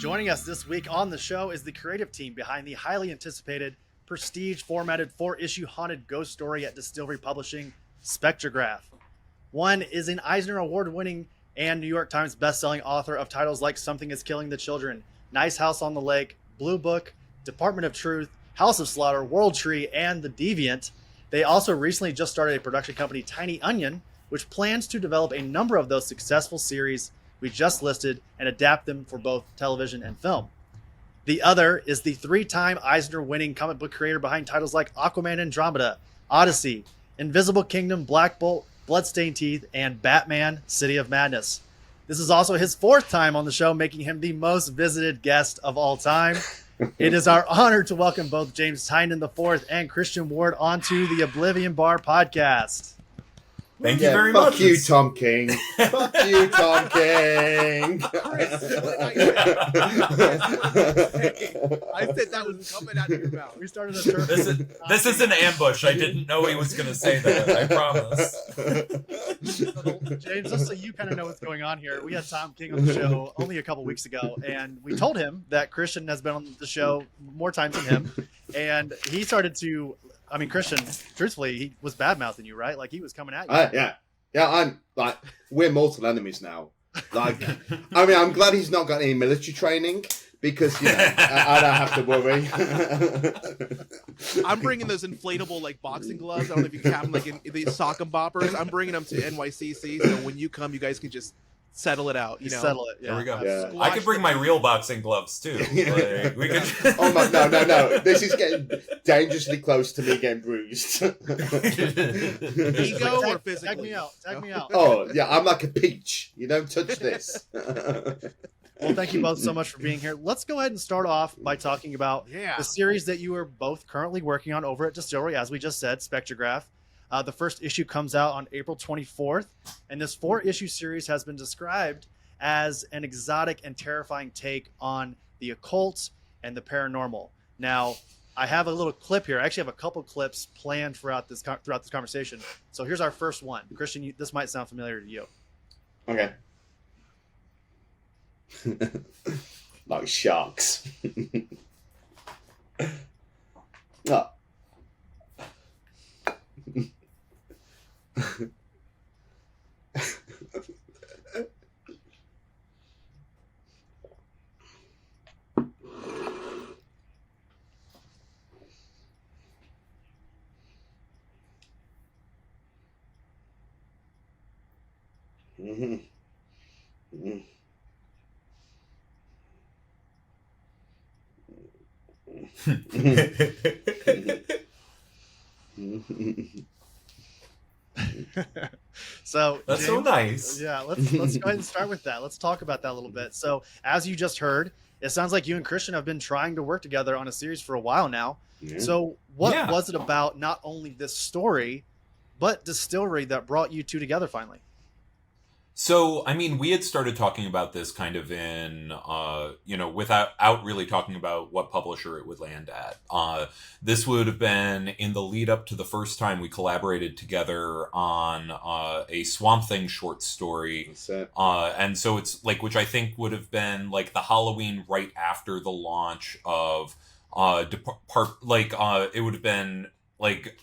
Joining us this week on the show is the creative team behind the highly anticipated prestige formatted 4-issue haunted ghost story at DSTLRY Publishing, Spectregraph. One is an Eisner award-winning and New York Times bestselling author of titles like Something is Killing the Children, Nice House on the Lake, Blue Book, Department of Truth, House of Slaughter, World Tree, and The Deviant. They also recently just started a production company, Tynion, which plans to develop a number of those successful series we just listed and adapt them for both television and film. The other is the 3-time Eisner-winning comic book creator behind titles like Aquaman, Andromeda, ODY-C, Invisible Kingdom, Black Bolt, Bloodstained Teeth, and Batman, City of Madness. This is also his 4th time on the show, making him the most visited guest of all time. It is our honor to welcome both James Tynion IV and Christian Ward onto the Oblivion Bar Podcast. Thank you very much. Fuck you, Tom King. Fuck you, Tom King. I said that was coming out of your mouth. We started a turf. This is an ambush. I didn't know he was going to say that. I promise. James, just so you kind of know what's going on here, we had Tom King on the show only a couple weeks ago, and we told him that Christian has been on the show more times than him, and he started to. I mean, Christian, truthfully, he was bad-mouthing you, right? Like, he was coming at you. I'm like, we're mortal enemies now. Like, I mean, I'm glad he's not got any military training because, you know, I don't have to worry. I'm bringing those inflatable, like, boxing gloves. I don't know if you can have them, like, in these sock and boppers. I'm bringing them to NYCC, so when you come, you guys can just settle it out, you know? Settle it, yeah. There we go. Yeah. I could bring my real boxing gloves, too. Like, we could... Oh, my, no. This is getting dangerously close to me getting bruised. Ego or physically? Tag me out. Oh, yeah, I'm like a peach. You don't touch this. Well, thank you both so much for being here. Let's go ahead and start off by talking about the series that you are both currently working on over at DSTLRY, as we just said, Spectregraph. The first issue comes out on April 24th, and this 4-issue series has been described as an exotic and terrifying take on the occult and the paranormal. Now, I have a little clip here. I actually have a couple clips planned throughout this conversation. So here's our first one. Christian, this might sound familiar to you. Okay. Like sharks. Oh. So that's James, so nice. Yeah, let's go ahead and start with that. Let's talk about that a little bit. So as you just heard, it sounds like you and Christian have been trying to work together on a series for a while now. Yeah. So what was it about not only this story, but DSTLRY that brought you two together finally? So, I mean, we had started talking about this kind of in, without really talking about what publisher it would land at. This would have been in the lead up to the first time we collaborated together on a Swamp Thing short story. And so it's like, which I think would have been like the Halloween right after the launch of it would have been like,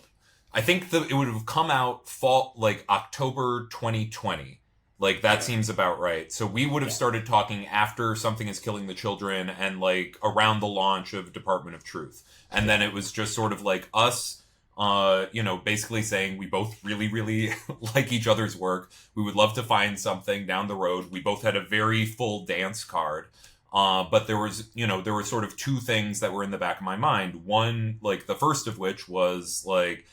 I think it would have come out fall, like October 2020. Like, that seems about right. So we would have started talking after Something is Killing the Children and, like, around the launch of Department of Truth. And then it was just sort of like us, basically saying we both really, really like each other's work. We would love to find something down the road. We both had a very full dance card. But there were sort of two things that were in the back of my mind. One, like, the first of which was, like,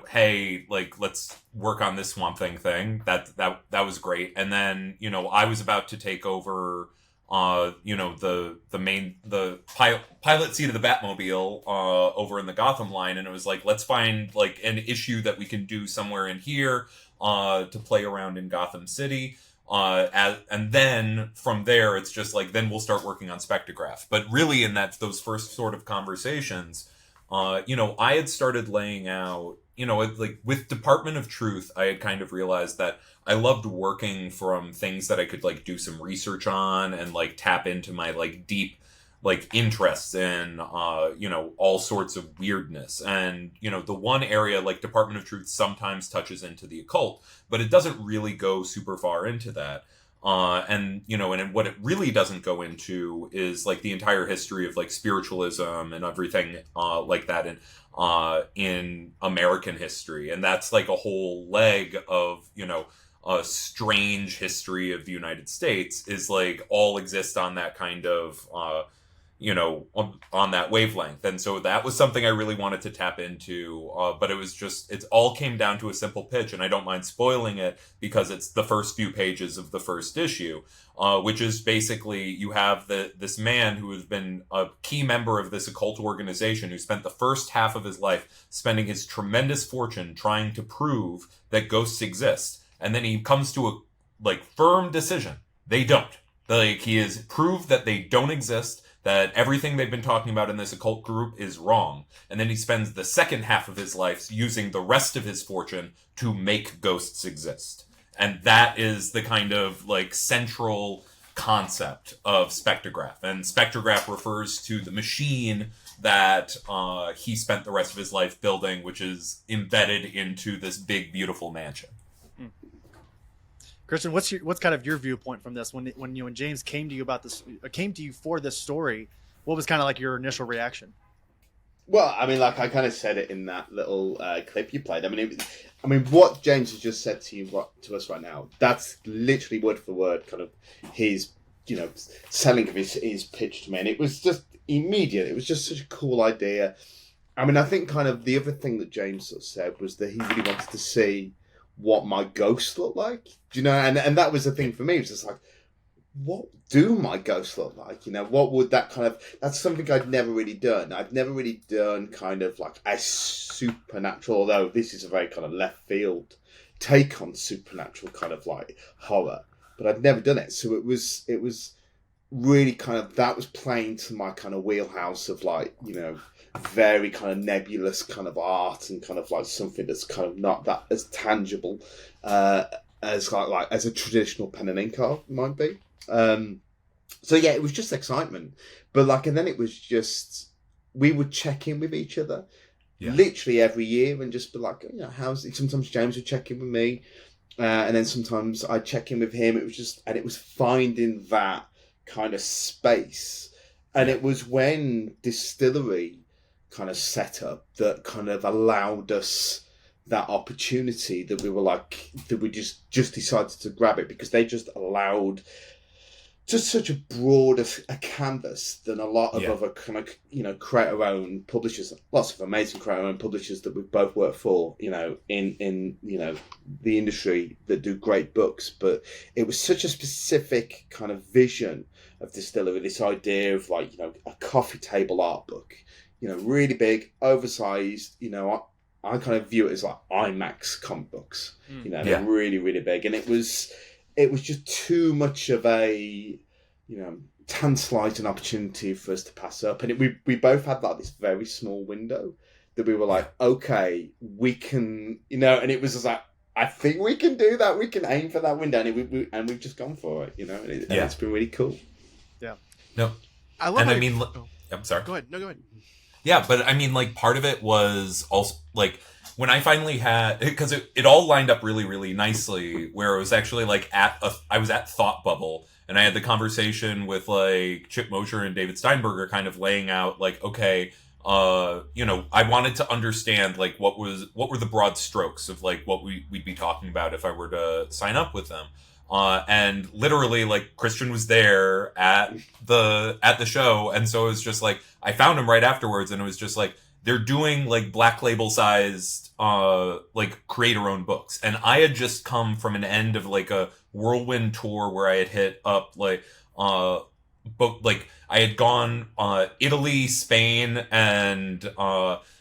hey, like, let's work on this Swamp Thing thing. That was great. And then, I was about to take over, the pilot seat of the Batmobile, over in the Gotham line. And it was like, let's find like an issue that we can do somewhere in here, to play around in Gotham City. And then from there, it's just like, then we'll start working on Spectregraph. But really in those first sort of conversations, I had started laying out, like with Department of Truth, I had kind of realized that I loved working from things that I could like do some research on and like tap into my like deep like interests in all sorts of weirdness. And the one area like Department of Truth sometimes touches into the occult, but it doesn't really go super far into that. And what it really doesn't go into is like the entire history of like spiritualism and everything like that in American history. And that's like a whole leg of a strange history of the United States is like all exist on that kind of on that wavelength. And so that was something I really wanted to tap into, but it all came down to a simple pitch, and I don't mind spoiling it because it's the first few pages of the first issue, which is basically you have this man who has been a key member of this occult organization who spent the first half of his life spending his tremendous fortune trying to prove that ghosts exist, and then he comes to a like firm decision. They don't. Like, he has proved that they don't exist, that everything they've been talking about in this occult group is wrong. And then he spends the second half of his life using the rest of his fortune to make ghosts exist. And that is the kind of like central concept of Spectregraph. And Spectregraph refers to the machine that he spent the rest of his life building, which is embedded into this big, beautiful mansion. Christian, what's kind of your viewpoint from this? When James came to you for this story, what was kind of like your initial reaction? Well, I mean, like I kind of said it in that little clip you played. I mean, what James has just said to us right now, that's literally word for word kind of his, selling of his pitch to me. And it was just immediate. It was just such a cool idea. I mean, I think kind of the other thing that James sort of said was that he really wanted to see what my ghosts look like, and that was the thing for me. It was just like, what do my ghosts look like? What would that kind of, that's something I'd never really done. I've never really done kind of like a supernatural, although this is a very kind of left field take on supernatural kind of like horror, but I'd never done it. So it was really kind of, that was playing to my kind of wheelhouse of like, very kind of nebulous kind of art and kind of like something that's kind of not that as tangible as like as a traditional pen and ink art might be. So yeah, it was just excitement, but like, and then it was just, we would check in with each other literally every year and just be like, how's it? Sometimes James would check in with me, and then sometimes I'd check in with him. It was just, and it was finding that kind of space, and it was when DSTLRY kind of set up that kind of allowed us that opportunity that we were like, that we just decided to grab it, because they just allowed just such a broader a canvas than a lot of other kind of, create our own publishers, lots of amazing create our own publishers that we've both worked for, in the industry that do great books. But it was such a specific kind of vision of DSTLRY, this idea of like, a coffee table art book, really big, oversized, I kind of view it as like IMAX comic books, they're really, really big. And it was just too much of a, tantalizing opportunity for us to pass up. And we both had like this very small window that we were like, okay, we can, and it was just like, I think we can do that. We can aim for that window. And we've just gone for it, and it's been really cool. Yeah. No. I love I'm sorry. Go ahead. No, go ahead. Yeah, but I mean, like, part of it was also, like, when I finally had, because it all lined up really, really nicely, where it was actually, like, I was at Thought Bubble, and I had the conversation with, like, Chip Mosher and David Steinberger kind of laying out, like, okay, I wanted to understand, like, what were the broad strokes of, like, what we'd be talking about if I were to sign up with them. And literally, like, Christian was there at the show, and so it was just like, I found him right afterwards, and it was just like, they're doing like black label sized like create your own books, and I had just come from an end of like a whirlwind tour where I had hit up like book, like I had gone Italy, Spain, and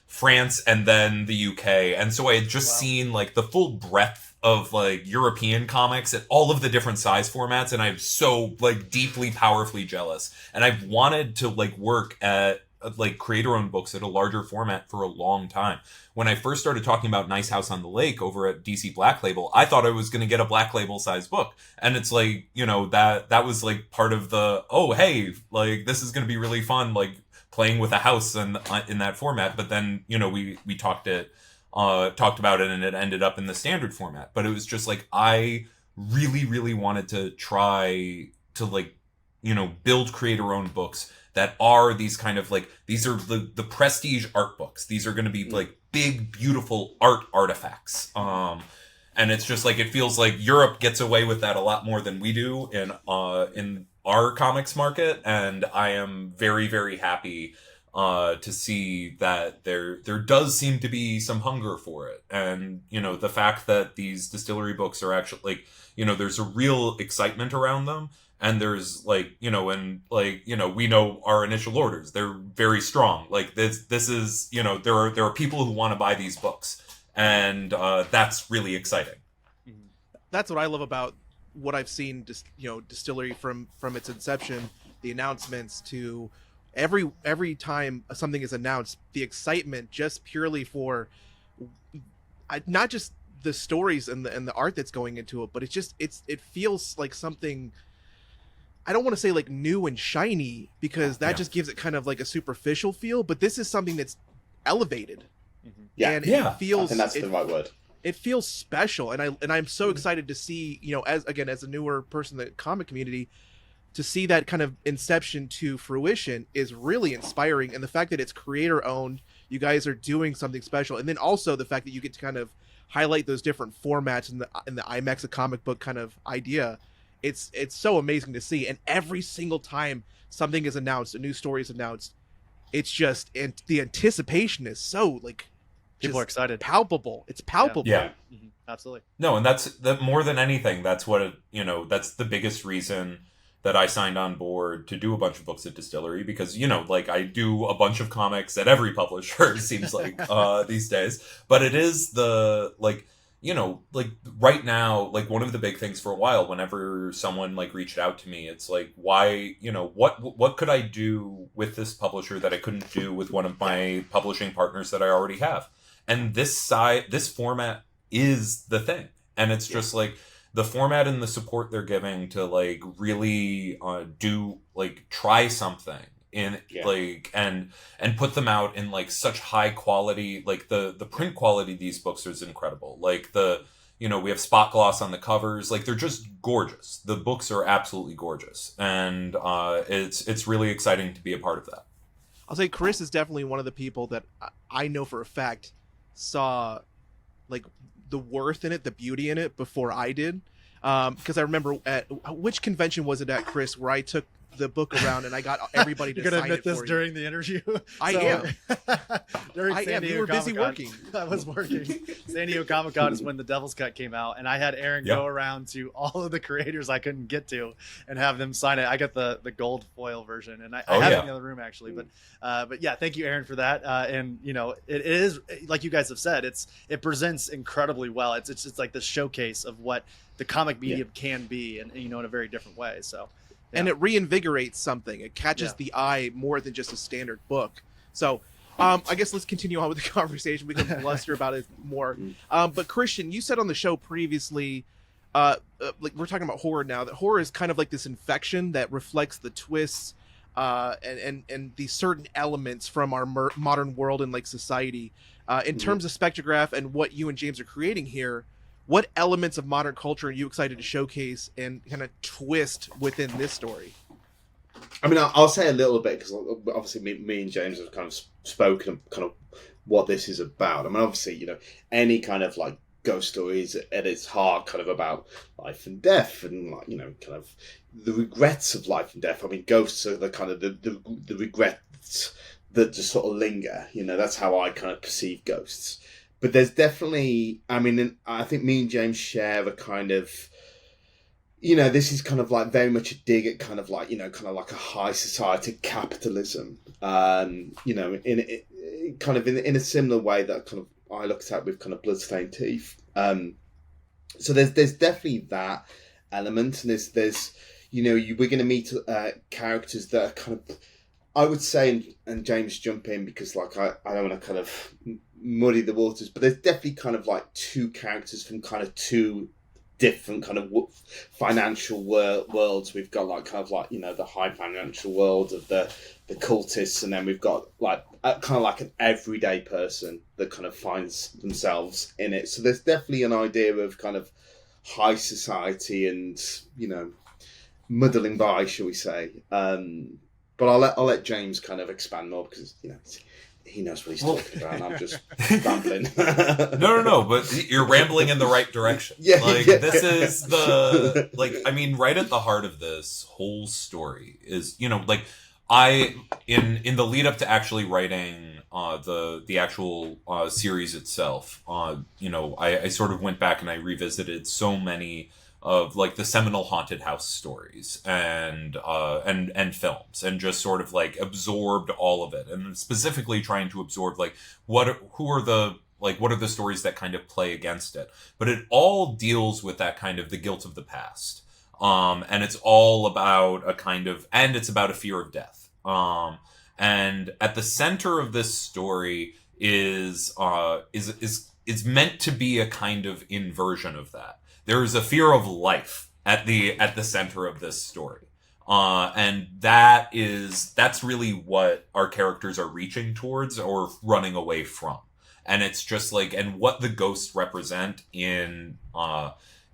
France, and then the UK, and so I had just seen like the full breadth of like European comics at all of the different size formats, and I'm so like deeply, powerfully jealous, and I've wanted to like work at like creator-owned books at a larger format for a long time. When I first started talking about Nice House on the Lake over at DC Black Label, I thought I was going to get a Black Label sized book, and it's like, you know, that was like part of the, oh hey, like this is going to be really fun, like playing with a house and in that format. But then, you know, we talked about it, and it ended up in the standard format. But it was just like, I really wanted to try to, like, you know, build creator-owned books that are these kind of like, these are the prestige art books. These are going to be like big, beautiful art artifacts. And it's just like, it feels like Europe gets away with that a lot more than we do in our comics market. And I am very happy to see that there does seem to be some hunger for it. And, you know, the fact that these distillery books are actually, like, you know, there's a real excitement around them. And there's, like, you know, and, like, you know, we know our initial orders, they're very strong. Like, this is, you know, there are people who want to buy these books, and that's really exciting. That's what I love about what I've seen, you know, Distillery from its inception, the announcements to every time something is announced, the excitement just purely for not just the stories and the art that's going into it, but it feels like something. I don't want to say like new and shiny, because that just gives it kind of like a superficial feel, but this is something that's elevated. Yeah. And it feels, I think that's the right word. It feels special. And I'm so excited to see, you know, as a newer person in the comic community, to see that kind of inception to fruition is really inspiring. And the fact that it's creator owned, you guys are doing something special. And then also the fact that you get to kind of highlight those different formats in the IMAX a comic book kind of idea. It's so amazing to see. And every single time something is announced, a new story is announced, it's just, and the anticipation is so, like, people are excited, palpable. It's palpable. Yeah. Absolutely. No, and that's more than anything, that's what you know, that's the biggest reason that I signed on board to do a bunch of books at Distillery, because, you know, like, I do a bunch of comics at every publisher, it seems like, these days. But it is the, like, you know, like, right now, like, one of the big things for a while, whenever someone, like, reached out to me, it's like, why, you know, what could I do with this publisher that I couldn't do with one of my publishing partners that I already have? And this format is the thing. And it's just, like, the format and the support they're giving to, like, really try something like, and put them out in, like, such high quality. Like, the print quality of these books is incredible. Like, you know, we have spot gloss on the covers. Like, they're just gorgeous. The books are absolutely gorgeous. And it's really exciting to be a part of that. I'll say Chris is definitely one of the people that I know for a fact saw, like, the worth in it, the beauty in it before I did. Because I remember at which convention was it at, Chris, where I took the book around and I got everybody to You're gonna sign admit it for this you. during the interview? I am. During I San am. Diego You were busy Comic-Con. working. I was working. San Diego Comic-Con is when the Devil's Cut came out, and I had Aaron go around to all of the creators I couldn't get to and have them sign it. I got the gold foil version, and I have it in the other room, actually. But yeah, thank you, Aaron, for that. And, you know, it is, like you guys have said, it presents incredibly well. It's like the showcase of what the comic medium can be, and, you know, in a very different way. So. Yeah. And it reinvigorates something. It catches the eye more than just a standard book. So I guess let's continue on with the conversation. We can bluster about it more. But Christian, you said on the show previously, like, we're talking about horror now, that horror is kind of like this infection that reflects the twists and the certain elements from our modern world and, like, society. In terms of Spectregraph and what you and James are creating here, what elements of modern culture are you excited to showcase and kind of twist within this story? I mean, I'll say a little bit, because obviously me and James have kind of spoken kind of what this is about. I mean, obviously, you know, any kind of, like, ghost story is at its heart kind of about life and death, and, like, you know, kind of the regrets of life and death. I mean, ghosts are the kind of the regrets that just sort of linger. You know, that's how I kind of perceive ghosts. But there's definitely, I mean, I think me and James share a kind of, you know, this is kind of like very much a dig at kind of like, you know, kind of like a high society capitalism. You know, in a similar way that kind of I looked at with kind of Bloodstained Teeth. So there's definitely that element, and there's you know, we're going to meet characters that are kind of I would say, and James jump in because like I don't want to kind of muddy the waters, but there's definitely kind of like two characters from kind of two different kind of financial worlds. We've got like kind of like, you know, the high financial world of the cultists, and then we've got like kind of like an everyday person that kind of finds themselves in it. So there's definitely an idea of kind of high society and, you know, muddling by, shall we say. But I'll let James kind of expand more because, you know, he knows what he's talking about, and I'm just rambling. No, but you're rambling in the right direction. Yeah, like yeah. This is the like. I mean, right at the heart of this whole story is, you know, like in the lead up to actually writing the actual series itself. You know, I sort of went back and I revisited so many of like the seminal haunted house stories and films, and just sort of like absorbed all of it, and specifically trying to absorb like what are the stories that kind of play against it. But it all deals with that kind of the guilt of the past, and it's all about it's about a fear of death, and at the center of this story is meant to be a kind of inversion of that. There is a fear of life at the center of this story, and that's really what our characters are reaching towards or running away from. And it's just like, and what the ghosts represent in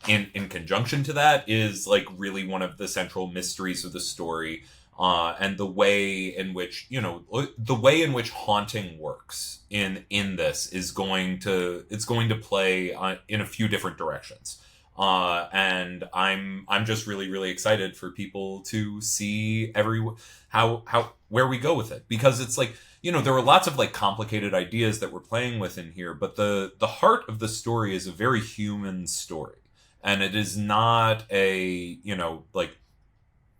conjunction to that is like really one of the central mysteries of the story, and the way in which, you know, the way in which haunting works in this is going to play in a few different directions. And I'm just really, really excited for people to see where we go with it, because it's like, you know, there are lots of like complicated ideas that we're playing with in here, but the heart of the story is a very human story, and it is not a, you know, like,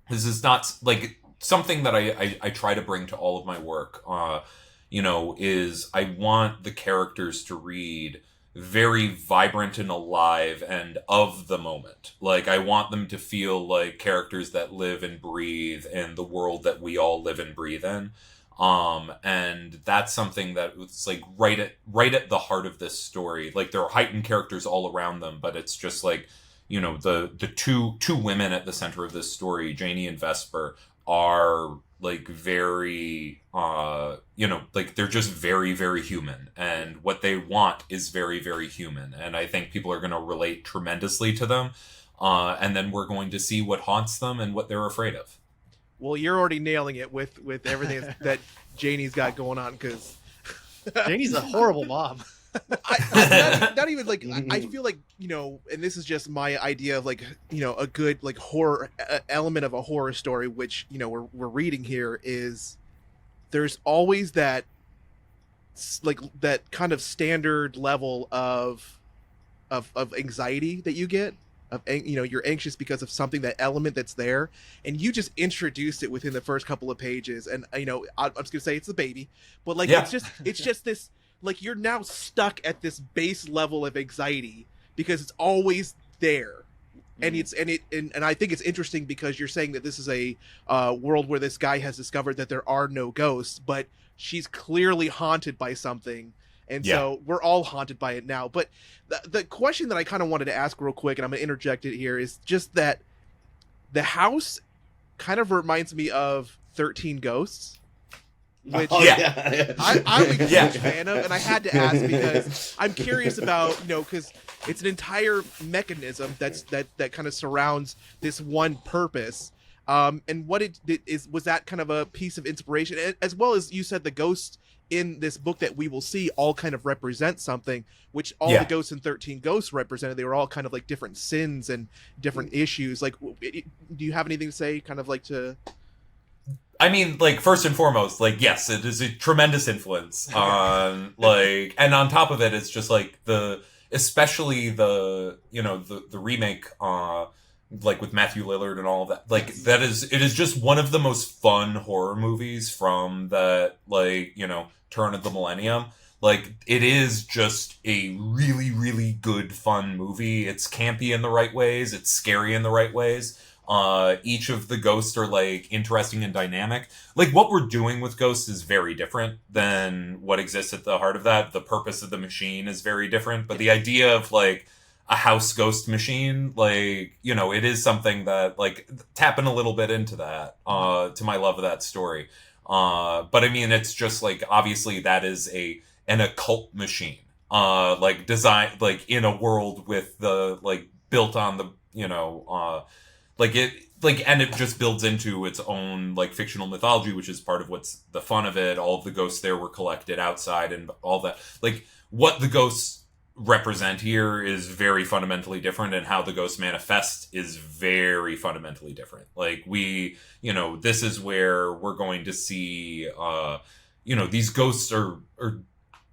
this is not like something that I try to bring to all of my work, you know, is I want the characters to read very vibrant and alive and of the moment. Like, I want them to feel like characters that live and breathe in the world that we all live and breathe in. And that's something that was like right at the heart of this story. Like, there are heightened characters all around them, but it's just like, you know, the two women at the center of this story, Janie and Vesper, are like very, you know, like they're just very, very human, and what they want is very, very human. And I think people are going to relate tremendously to them. And then we're going to see what haunts them and what they're afraid of. Well, you're already nailing it with everything that Janie's got going on, because Janie's a horrible mom. not even like, I feel like, you know, and this is just my idea of like, you know, a good like horror element of a horror story, which, you know, we're reading here, is there's always that like that kind of standard level of anxiety that you get, of, you know, you're anxious because of something, that element that's there, and you just introduced it within the first couple of pages. And, you know, I'm just gonna say it's the baby, but like, yeah. it's just this, like, you're now stuck at this base level of anxiety because it's always there. And and I think it's interesting because you're saying that this is a world where this guy has discovered that there are no ghosts, but she's clearly haunted by something, and so we're all haunted by it now. But the question that I kind of wanted to ask real quick, and I'm going to interject it here, is just that the house kind of reminds me of 13 Ghosts. Which I'm a huge fan of, and I had to ask because I'm curious about, you know, because it's an entire mechanism that kind of surrounds this one purpose, and what it is, was that kind of a piece of inspiration, as well as you said the ghosts in this book that we will see all kind of represent something, which all the ghosts in 13 Ghosts represented. They were all kind of like different sins and different issues. Like, do you have anything to say, kind of like to? I mean, like, first and foremost, like, yes, it is a tremendous influence on, like, and on top of it, it's just, like, especially the, you know, the remake, like, with Matthew Lillard and all of that, like, it is just one of the most fun horror movies from that, like, you know, turn of the millennium. Like, it is just a really, really good, fun movie. It's campy in the right ways. It's scary in the right ways. Each of the ghosts are like interesting and dynamic. Like what we're doing with ghosts is very different than what exists at the heart of that. The purpose of the machine is very different, but the idea of like a house ghost machine, like, you know, it is something that like tapping a little bit into that, to my love of that story. But I mean, it's just like, obviously that is an occult machine, like designed, like in a world with the, like built on the, you know, like it, like, and it just builds into its own like fictional mythology, which is part of what's the fun of it. All of the ghosts there were collected outside and all that. Like what the ghosts represent here is very fundamentally different, and how the ghosts manifest is very fundamentally different. Like we, you know, this is where we're going to see, you know, these ghosts are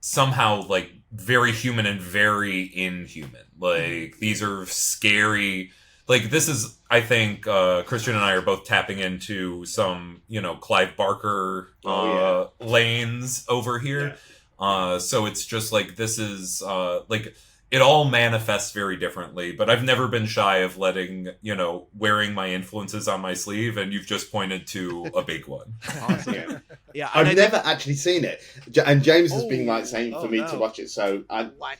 somehow like very human and very inhuman. Like these are scary. Like this is, I think, Christian and I are both tapping into some, you know, Clive Barker lanes over here. Yeah. So it's just like, this is like, it all manifests very differently, but I've never been shy of letting, you know, wearing my influences on my sleeve, and you've just pointed to a big one. Awesome. Yeah, I've never actually seen it, and James has been like saying for me to watch it. So what?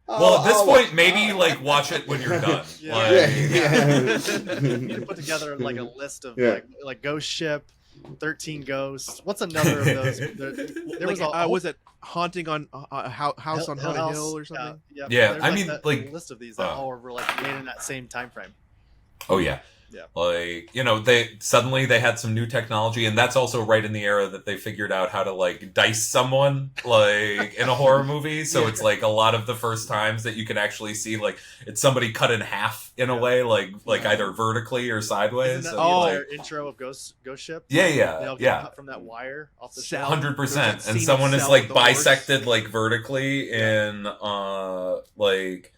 Well, at this point, maybe like watch it when you're done. Yeah. Like, You need to put together like a list of like Ghost Ship, 13 Ghosts. What's another of those? There was was it Haunting on House on Haunted Hill or something? Yeah. I There's, mean, like a list of these that all were like made in that same time frame. Oh yeah. Yeah. Like, you know, they had some new technology, and that's also right in the era that they figured out how to like dice someone like in a horror movie. So it's like a lot of the first times that you can actually see like it's somebody cut in half in a way, like either vertically or sideways. Isn't that the entire intro of Ghost Ship? Yeah. Cut from that wire off the shelf. 100%. And someone is like bisected like vertically in like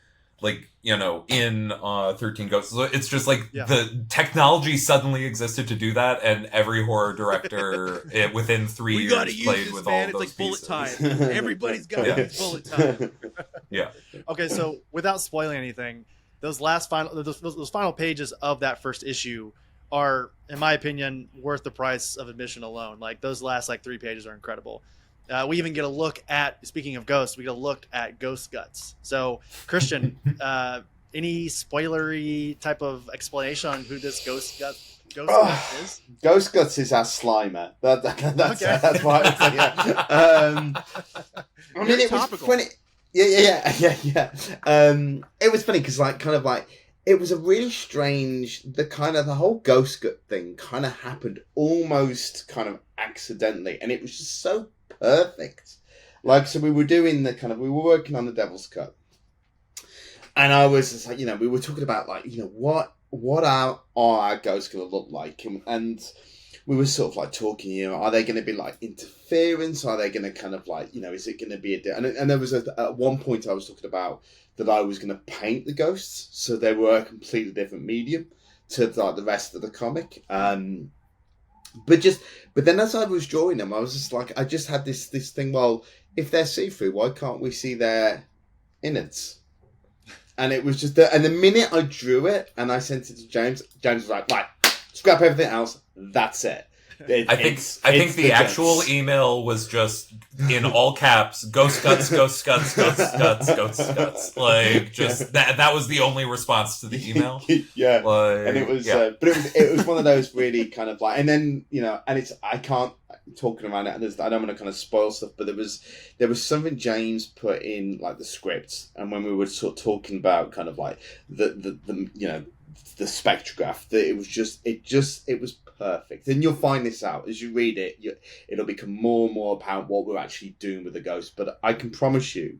you know, in 13 Ghosts. So it's just like the technology suddenly existed to do that, and every horror director within 3 years played with all those pieces. Bullet time. Everybody's got to use bullet time. Yeah. Okay, so without spoiling anything, those final pages of that first issue are, in my opinion, worth the price of admission alone. Like those last like 3 pages are incredible. We even get a look at, speaking of ghosts, we get a look at ghost guts. So, Christian, any spoilery type of explanation on who this ghost gut is? Ghost Guts is our Slimer. That's why it's like, yeah. I mean, it was funny. Yeah. It was funny because, like, kind of like, it was a really strange, the whole ghost gut thing kind of happened almost kind of accidentally, and it was just so perfect. Like, so we were working on the Devil's Cut, and I was just like, you know, we were talking about like, you know, what are our ghosts going to look like, and we were sort of like talking, you know, are they going to be like interference? Are they going to kind of like, you know, is it going to be and there was at one point I was talking about that I was going to paint the ghosts so they were a completely different medium to like the rest of the comic. But then as I was drawing them, I was just like, I just had this thing. Well, if they're see-through, why can't we see their innards? And it was just and the minute I drew it and I sent it to James was like, right, scrap everything else. That's it. I think the actual email was just in all caps: ghost guts, ghost guts, ghost guts, ghost guts. Like, just that was the only response to the email. Yeah, like, and it was, but it was one of those really kind of like, and then, you know, and it's, I can't talking around it, and I don't want to kind of spoil stuff, but there was something James put in like the script, and when we were sort of talking about kind of like the you know, the spectrograph, that it was perfect. And you'll find this out as you read it. It'll become more and more apparent what we're actually doing with the ghost. But I can promise you,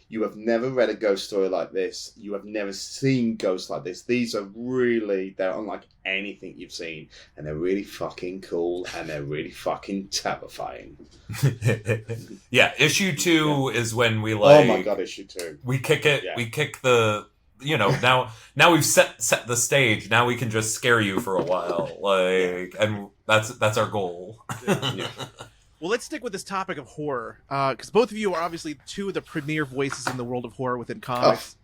you have never read a ghost story like this. You have never seen ghosts like this. These are really, they're unlike anything you've seen, and they're really fucking cool, and they're really fucking terrifying. Yeah, issue 2 is when we like. Oh my god, issue 2. We kick it. Yeah. We kick the. You know, now we've set the stage. Now we can just scare you for a while, like, and that's our goal. Yeah. Well, let's stick with this topic of horror, because both of you are obviously two of the premier voices in the world of horror within comics.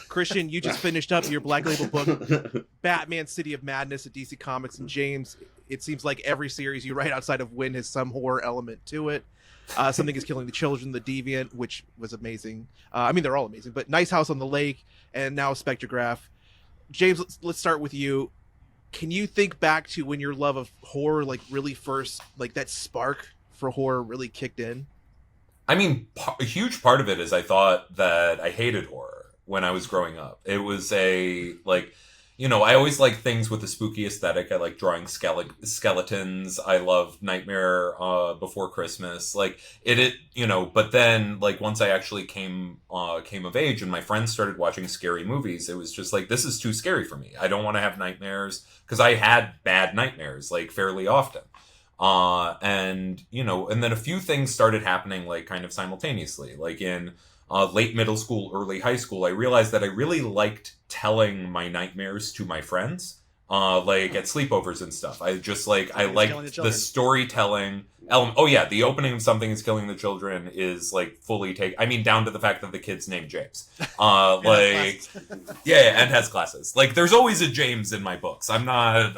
Christian, you just finished up your Black Label book, Batman City of Madness at DC Comics. And James, it seems like every series you write outside of Win has some horror element to it. Something is Killing the Children, The Deviant, which was amazing. I mean, they're all amazing, but Nice House on the Lake, and now Spectregraph. James, let's start with you. Can you think back to when your love of horror, like, really first, like, that spark for horror really kicked in? I mean, a huge part of it is I thought that I hated horror when I was growing up. It was I always like things with a spooky aesthetic. I like drawing skeletons. I love Nightmare Before Christmas. But then, like, once I actually came of age and my friends started watching scary movies, it was just like, this is too scary for me. I don't want to have nightmares, because I had bad nightmares, like, fairly often. And then a few things started happening, like, kind of simultaneously. Like, in late middle school, early high school, I realized that I really liked telling my nightmares to my friends, like at sleepovers and stuff. I liked the storytelling element. Oh yeah, the opening of Something is Killing the Children is like fully down to the fact that the kid's named James. And has glasses. Like, there's always a James in my books. I'm not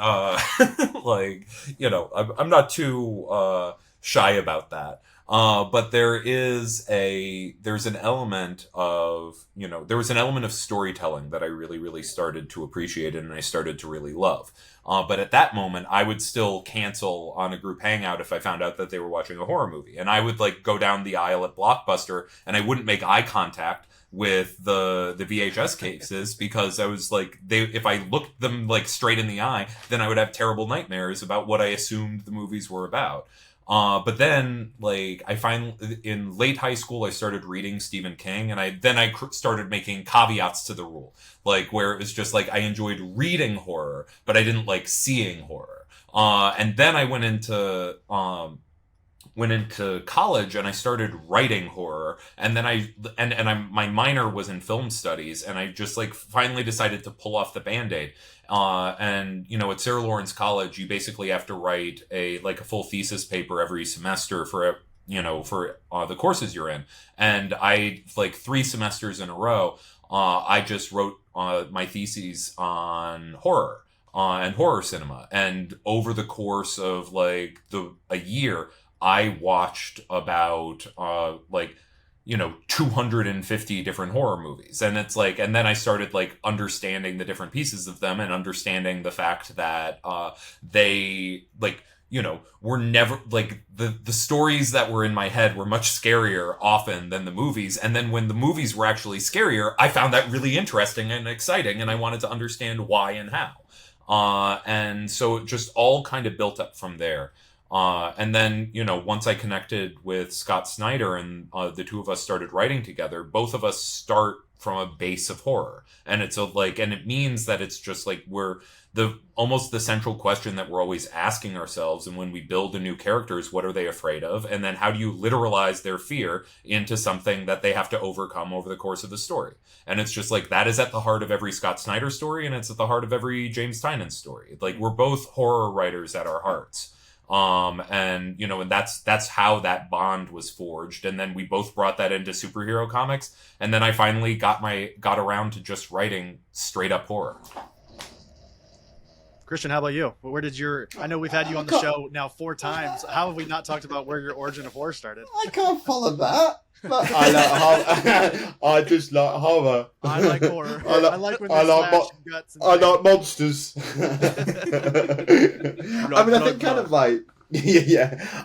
I'm not too shy about that. But there's an element of, there was an element of storytelling that I really, really started to appreciate and I started to really love. But at that moment, I would still cancel on a group hangout if I found out that they were watching a horror movie. And I would, like, go down the aisle at Blockbuster and I wouldn't make eye contact with the VHS cases, because I was like, if I looked them, like, straight in the eye, then I would have terrible nightmares about what I assumed the movies were about. But then, like, in late high school, I started reading Stephen King, and I started making caveats to the rule, like, where it was just like, I enjoyed reading horror, but I didn't like seeing horror. And then I went into college and I started writing horror, and then my minor was in film studies, and I just, like, finally decided to pull off the Band-Aid. At Sarah Lawrence College, you basically have to write a full thesis paper every semester for the courses you're in. And I, like, 3 semesters in a row, I just wrote my theses on horror and horror cinema. And over the course of, like, a year, I watched about 250 different horror movies. And it's like, and then I started, like, understanding the different pieces of them and understanding the fact that they, like, were never, like, the stories that were in my head were much scarier often than the movies. And then when the movies were actually scarier, I found that really interesting and exciting, and I wanted to understand why and how. And so it just all kind of built up from there. And then, once I connected with Scott Snyder and the two of us started writing together, both of us start from a base of horror. And and it means that it's just like almost the central question that we're always asking ourselves. And when we build a new character is, what are they afraid of? And then how do you literalize their fear into something that they have to overcome over the course of the story? And it's just like, that is at the heart of every Scott Snyder story. And it's at the heart of every James Tynion story. Like, we're both horror writers at our hearts. And that's how that bond was forged. And then we both brought that into superhero comics. And then I finally got around to just writing straight up horror. Christian, how about you? I know we've had you on the show now 4 times. How have we not talked about where your origin of horror started? I can't follow that. But I like horror. I just like horror. I like horror. I like when they slash guts. I like monsters. I think kind of like, yeah.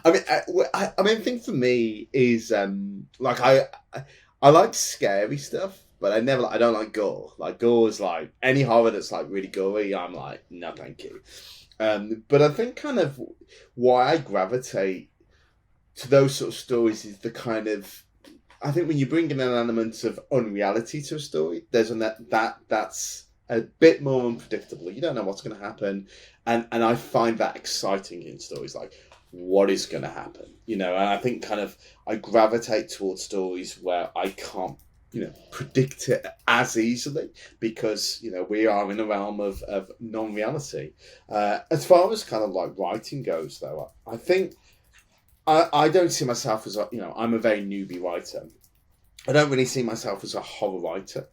I think for me is I like scary stuff, but I don't like gore. Like, gore is like, any horror that's like really gory, I'm like, no, thank you. But I think kind of why I gravitate to those sort of stories is the kind of, I think when you bring in an element of unreality to a story, there's that's a bit more unpredictable. You don't know what's going to happen, and I find that exciting in stories. Like, what is going to happen? And I think kind of I gravitate towards stories where I can't, predict it as easily, because we are in a realm of non-reality. As far as kind of like writing goes, though, I think. I don't see myself as I'm a very newbie writer. I don't really see myself as a horror writer.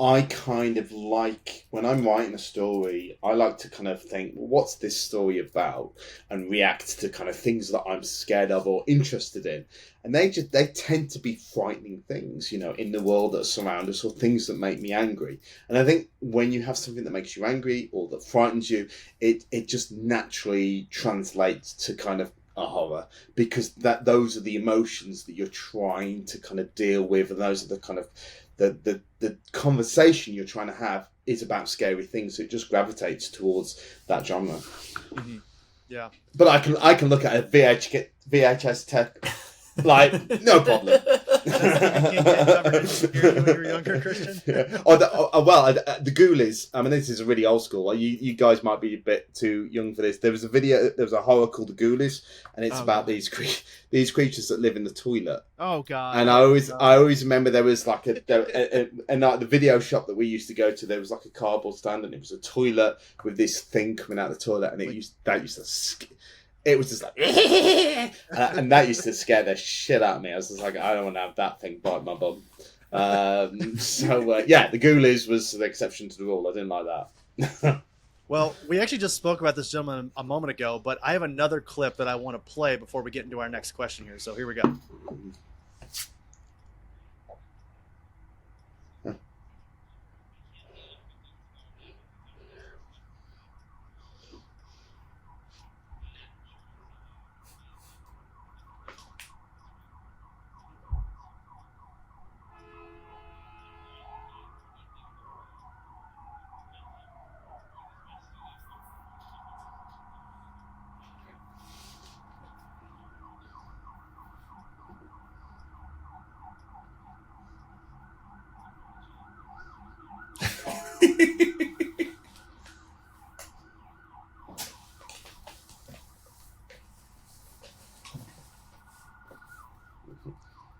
I kind of like, when I'm writing a story, I like to kind of think, well, what's this story about? And react to kind of things that I'm scared of or interested in. And they tend to be frightening things, you know, in the world that surround us, or things that make me angry. And I think when you have something that makes you angry or that frightens you, it just naturally translates to kind of a horror, because those are the emotions that you're trying to kind of deal with, and those are the kind of the conversation you're trying to have is about scary things. So it just gravitates towards that genre. Mm-hmm. Yeah. But I can look at a VHS tape, like, no problem. When you were younger, Christian? Yeah. The Ghoulies. I mean, this is really old school. You guys might be a bit too young for this. There was a horror called The Ghoulies, and it's about these creatures that live in the toilet. Oh God! And I always remember there was like the video shop that we used to go to. There was like a cardboard stand, and it was a toilet with this thing coming out of the toilet, and it was just like, and that used to scare the shit out of me. I was just like, I don't want to have that thing bite my bum. The Ghoulies was the exception to the rule. I didn't like that. Well, we actually just spoke about this gentleman a moment ago, but I have another clip that I want to play before we get into our next question here. So here we go.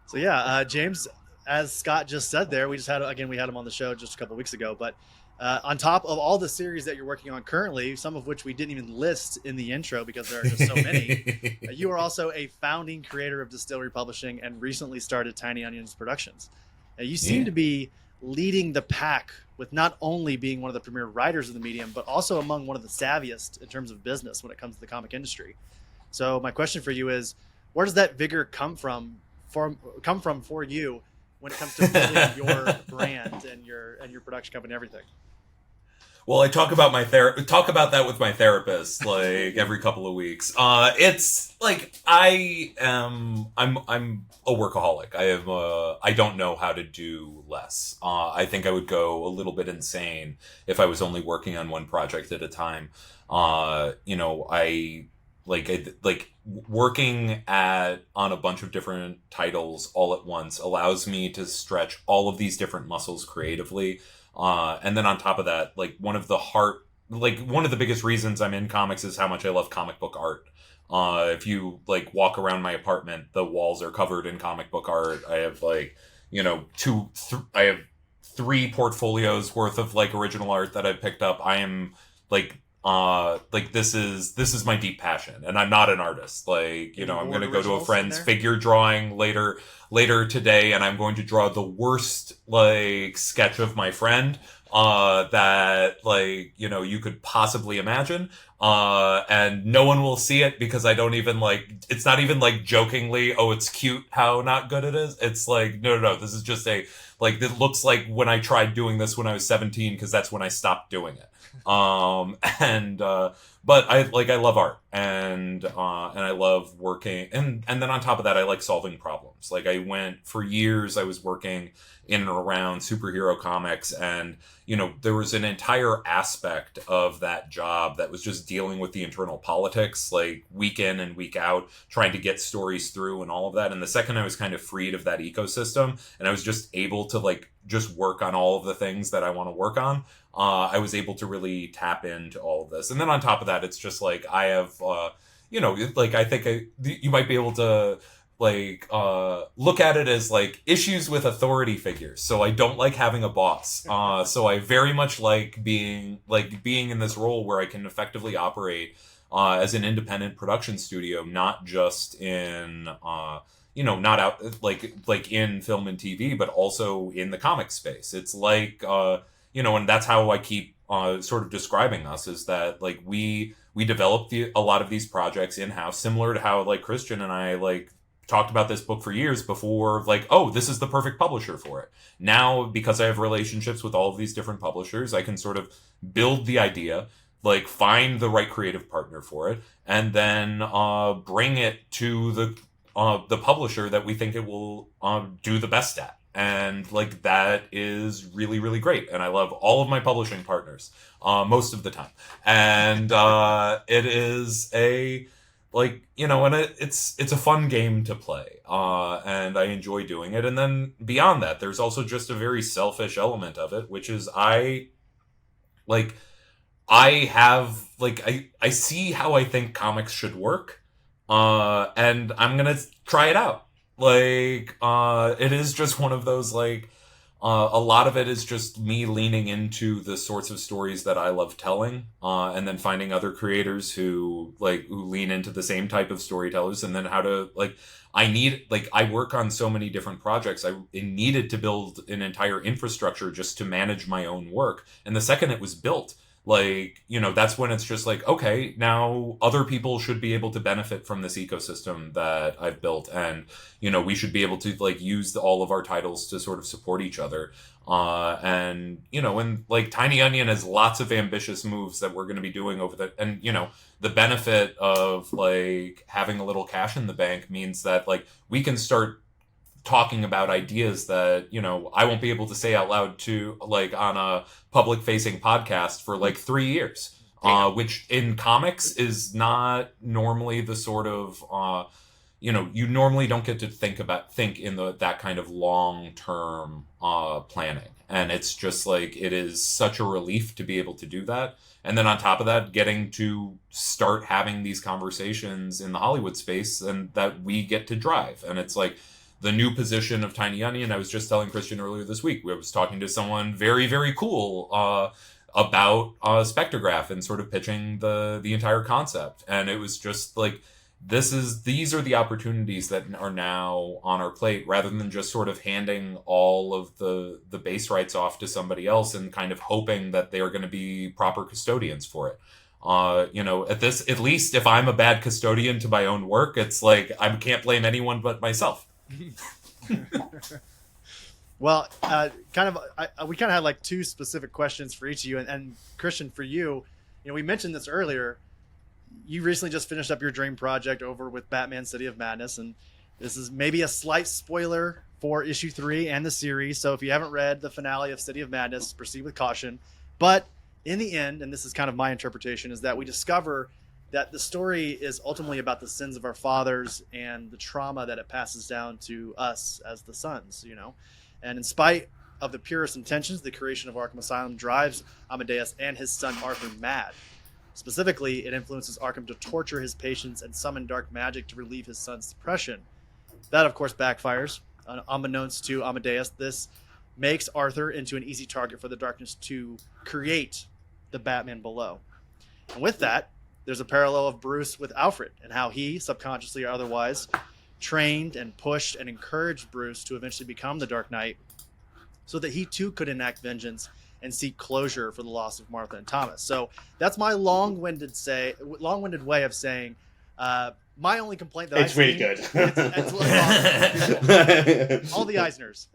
So yeah, James, as Scott just said there, we had him on the show just a couple weeks ago, but on top of all the series that you're working on currently, some of which we didn't even list in the intro because there are just so many, you are also a founding creator of DSTLRY Publishing and recently started Tiny Onions Productions. You seem to be leading the pack with not only being one of the premier writers of the medium, but also among one of the savviest in terms of business when it comes to the comic industry. So my question for you is, where does that vigor come from for you when it comes to building your brand and your production company and everything? Well, I talk about that with my therapist like every couple of weeks. It's like I'm a workaholic. I don't know how to do less. I think I would go a little bit insane if I was only working on one project at a time. Working on a bunch of different titles all at once allows me to stretch all of these different muscles creatively. And then on top of that, one of the biggest reasons I'm in comics is how much I love comic book art. If you walk around my apartment, the walls are covered in comic book art. I have I have 3 portfolios worth of original art that I picked up. I am this is my deep passion, and I'm not an artist. I'm going to go to a friend's figure drawing later today, and I'm going to draw the worst sketch of my friend that you could possibly imagine, and no one will see it because I don't even it's not even jokingly, oh, it's cute how not good it is. It's no, this is just it looks like when I tried doing this when I was 17, because that's when I stopped doing it. But I love art, and I love working, and then on top of that, I like solving problems. For years I was working in and around superhero comics, and there was an entire aspect of that job that was just dealing with the internal politics, week in and week out, trying to get stories through and all of that. And the second I was kind of freed of that ecosystem, and I was just able to just work on all of the things that I want to work on, I was able to really tap into all of this. And then on top of that, it's just I have, I think you might be able to look at it as issues with authority figures. So I don't like having a boss. So I very much like being in this role where I can effectively operate as an independent production studio, not just in not out like in film and TV, but also in the comic space. It's like and that's how I keep sort of describing us, is that like we developed a lot of these projects in-house, similar to how like Christian and I like talked about this book for years before, like, oh, this is the perfect publisher for it. Now, because I have relationships with all of these different publishers, I can sort of build the idea, like find the right creative partner for it, and then bring it to the publisher that we think it will do the best at. And like that is really, really great. And I love all of my publishing partners most of the time. And it is a and it's a fun game to play. And I enjoy doing it. And then beyond that, there's also just a very selfish element of it, which is I see how I think comics should work. And I'm gonna try it out. It is just one of those, a lot of it is just me leaning into the sorts of stories that I love telling, and then finding other creators who lean into the same type of storytellers, and then how to, I work on so many different projects. I needed to build an entire infrastructure just to manage my own work. And the second it was built, that's when it's just like, okay, now other people should be able to benefit from this ecosystem that I've built. And, we should be able to use all of our titles to sort of support each other. And Tiny Onion has lots of ambitious moves that we're going to be doing over the, and, the benefit of having a little cash in the bank means that we can start talking about ideas that, I won't be able to say out loud to on a public facing podcast for 3 years, which in comics is not normally the sort of, you normally don't get to think in that kind of long-term planning. And it's just it is such a relief to be able to do that. And then on top of that, getting to start having these conversations in the Hollywood space and that we get to drive. And it's the new position of Tiny Onion. I was just telling Christian earlier this week, I was talking to someone very, very cool about Spectregraph and sort of pitching the entire concept. And it was just these are the opportunities that are now on our plate, rather than just sort of handing all of the base rights off to somebody else and kind of hoping that they are going to be proper custodians for it. At least if I'm a bad custodian to my own work, it's I can't blame anyone but myself. Well, we kind of had two specific questions for each of you, and Christian, for you, we mentioned this earlier. You recently just finished up your dream project over with Batman City of Madness, and this is maybe a slight spoiler for issue 3 and the series. So if you haven't read the finale of City of Madness, proceed with caution. But in the end, and this is kind of my interpretation, is that we discover that the story is ultimately about the sins of our fathers and the trauma that it passes down to us as the sons, And in spite of the purest intentions, the creation of Arkham Asylum drives Amadeus and his son Arthur mad. Specifically, it influences Arkham to torture his patients and summon dark magic to relieve his son's depression. That, of course, backfires. Unbeknownst to Amadeus, this makes Arthur into an easy target for the darkness to create the Batman below. And with that, there's a parallel of Bruce with Alfred and how he, subconsciously or otherwise, trained and pushed and encouraged Bruce to eventually become the Dark Knight so that he too could enact vengeance and seek closure for the loss of Martha and Thomas. So that's my long-winded way of saying my only complaint that it's really good. It's all the Eisners.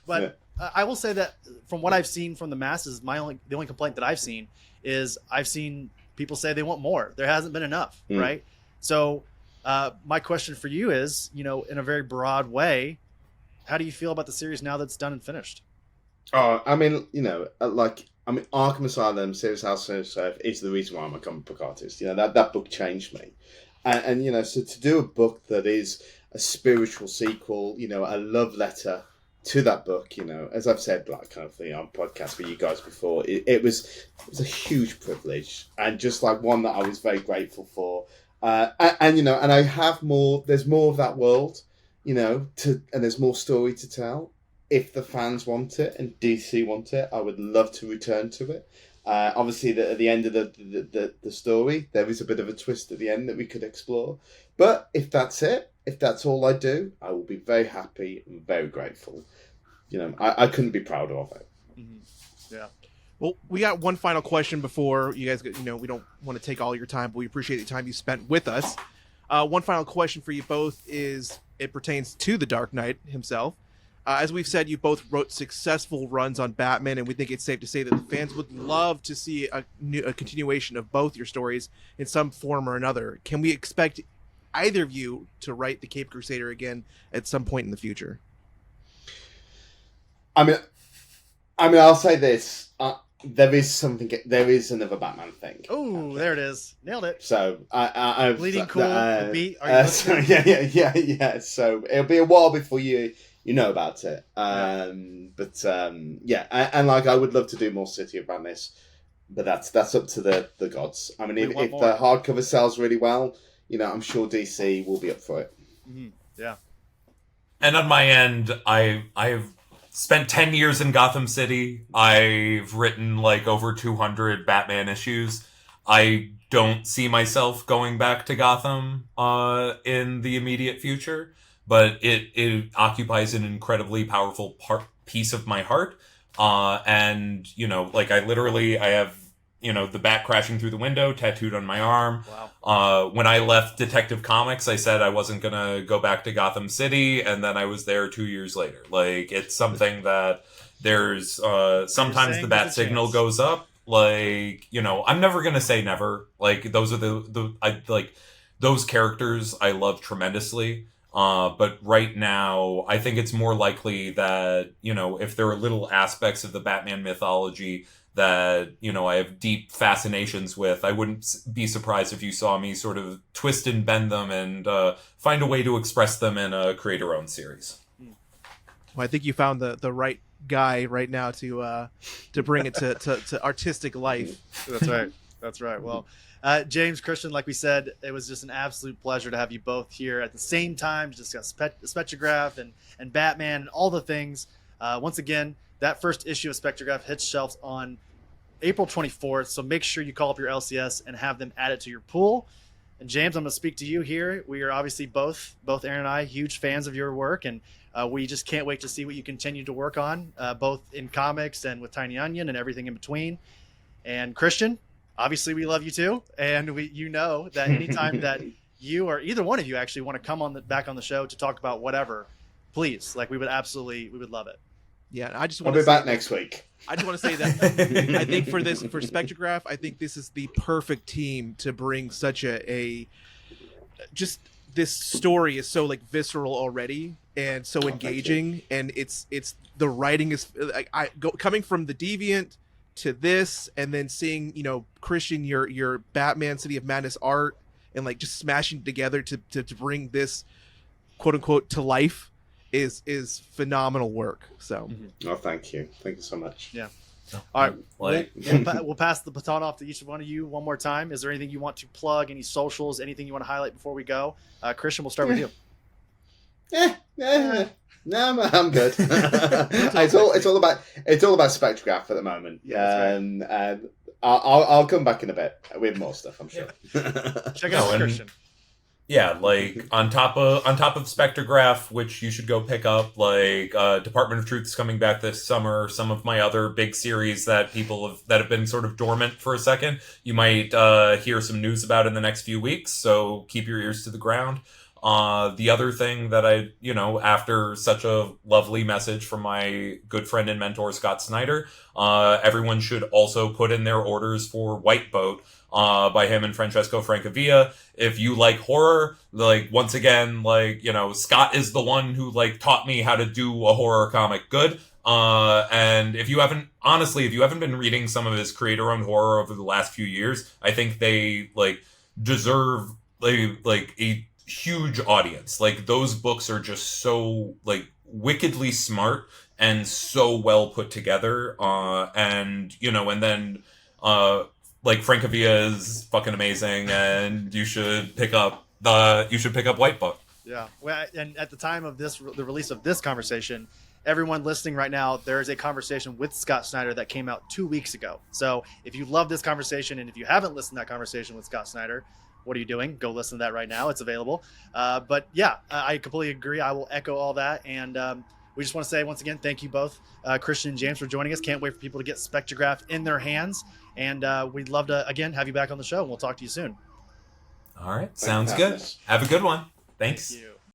But I will say that from what I've seen from the masses, the only complaint that I've seen is I've seen people say they want more. There hasn't been enough, right? So my question for you is, in a very broad way, how do you feel about the series now that's done and finished? Arkham Asylum, Serious House is the reason why I'm a comic book artist. That book changed me. And so to do a book that is a spiritual sequel, a love letter to that book, as I've said, kind of thing on podcasts with you guys before, it was a huge privilege, and just one that I was very grateful for. And I have more. There's more of that world, and there's more story to tell. If the fans want it and DC want it, I would love to return to it. Obviously, at the end of the story, there is a bit of a twist at the end that we could explore. But if that's it, if that's all I do, I will be very happy and very grateful. You know, I couldn't be prouder of it. Mm-hmm. Yeah. Well, we got one final question before you guys get, you know, we don't want to take all your time, but we appreciate the time you spent with us. One final question for you both is, it pertains to the Dark Knight himself. As we've said, you both wrote successful runs on Batman, and we think it's safe to say that the fans would love to see a continuation of both your stories in some form or another. Can we expect either of you to write the Cape Crusader again at some point in the future? I mean, I'll say this. There is another Batman thing. Oh, there it is. Nailed it. So I Bleeding Cool. Beat. So, yeah. So it'll be a while before you know about it. But and like I would love to do more City of Madness, but that's up to the gods. I mean, if the hardcover sells really well, you know, I'm sure DC will be up for it. Mm-hmm. Yeah. And on my end, I've spent 10 years in Gotham City. I've written like over 200 Batman issues. I don't see myself going back to Gotham in the immediate future, but it occupies an incredibly powerful piece of my heart. And, you know, like I have, you know, the bat crashing through the window tattooed on my arm. Wow. When I left Detective Comics, I said I wasn't going to go back to Gotham City, and then I was there 2 years later. Like, it's something that there's sometimes the bat signal goes up. Like, you know, I'm never going to say never. Like, those are those characters I love tremendously. But right now, I think it's more likely that, you know, if there are little aspects of the Batman mythology that, you know, I have deep fascinations with, I wouldn't be surprised if you saw me sort of twist and bend them and find a way to express them in a creator-owned series. Well, I think you found the right guy right now to bring it to artistic life. That's right. That's right. Well, James, Christian, like we said, it was just an absolute pleasure to have you both here at the same time to discuss Spectregraph and Batman and all the things. Once again, that first issue of Spectregraph hits shelves on April 24th, so make sure you call up your LCS and have them add it to your pool. And James, I'm going to speak to you here. We are obviously both Aaron and I, huge fans of your work, and we just can't wait to see what you continue to work on, both in comics and with Tiny Onion and everything in between. And Christian, obviously we love you too, and you know that anytime that you or either one of you actually want to come back on the show to talk about whatever, please, like we would love it. Yeah, I just I'll want to be back next week. I just want to say that I think for Spectregraph, I think this is the perfect team to bring such just this story is so like visceral already and so engaging, and it's the writing is like coming from the Deviant to this, and then seeing, you know, Christian, your Batman City of Madness art, and like just smashing together to bring this quote unquote to life is phenomenal work. So Oh, thank you so much. Yeah. All right, we'll pass the baton off to each one of you one more time. Is there anything you want to plug, any socials, anything you want to highlight before we go? Christian, we'll start with you. No, I'm good. It's all about Spectregraph at the moment. Yeah, and I'll come back in a bit with more stuff, I'm sure. Check out Christian. Yeah, like on top of Spectregraph, which you should go pick up, like Department of Truth is coming back this summer. Some of my other big series that have been sort of dormant for a second, you might hear some news about in the next few weeks. So keep your ears to the ground. The other thing that after such a lovely message from my good friend and mentor Scott Snyder, everyone should also put in their orders for White Boat by him and Francesco Francavilla. If you like horror, like once again, Scott is the one who taught me how to do a horror comic good. And if you haven't been reading some of his creator-owned horror over the last few years, I think they deserve a huge audience. Those books are just so wickedly smart and so well put together. And then Francavilla is fucking amazing, and you should pick up White Book. Yeah. Well, and at the time of the release of this conversation, everyone listening right now, there is a conversation with Scott Snyder that came out 2 weeks ago. So if you love this conversation, and if you haven't listened to that conversation with Scott Snyder, What Are You Doing? Go listen to that right now. It's available. But yeah, I completely agree. I will echo all that. And we just want to say once again, thank you both, Christian and James, for joining us. Can't wait for people to get Spectregraph in their hands. And we'd love to, again, have you back on the show. And we'll talk to you soon. All right. Sounds good. Have a good one. Thanks. Thank you.